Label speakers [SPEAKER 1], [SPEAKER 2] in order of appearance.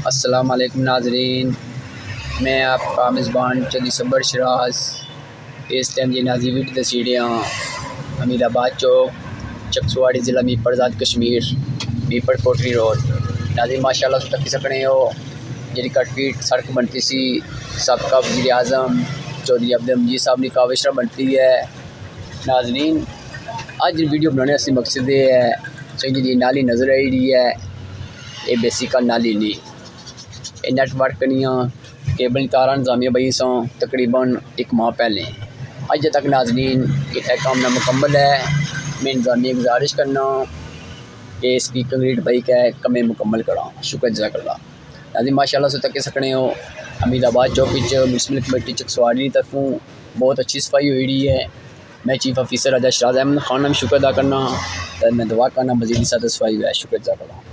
[SPEAKER 1] अस्सलाम वालेकुम नाजरीन, मैं आपका मेज़बान चली सबर शराज। इस टाइम जी नाजी वीट तसीड़ियाँ हमीद आबाद चौक चकसुवारी ज़िला मीरपुर आज़ाद कश्मीर मीरपुर कोटरी रोड। नाजी माशाल्लाह से तकी सकने हो जी कटफीट सड़क बनती सी सबका वज़ीर आज़म चौधरी अब्दुल मजीद साहब की काविश बनती है। नाजरीन अज वीडियो बनाने का मकसद ये है सही जी नाली नज़र आई रही है, ये बेसिकल नाली नहीं, ये नेटवर्क नहीं केबल तारा इंतजामिया बई सौ तकरीबन एक माह पहले। अज तक नाजरीन यह काम नामुकम्मल है। मैं इंतजामिया गुजारिश करना कि इसकी कंक्रीट बई का कमें मुकम्मल करा। शुक्र जज़ाकल्लाह। नाज़रीन माशाल्लाह से तक सकने हो हमीद आबाद चौक म्यूनसिपल कमेटी चकसवारी की तरफों बहुत अच्छी सफाई हुई रही है। मैं चीफ ऑफिसर अजय शराज अहमद खान भी शुक्र अदा करना, मैं दुआ करना मजीद सफाई हुआ है। शुक्र जज़ाकल्लाह।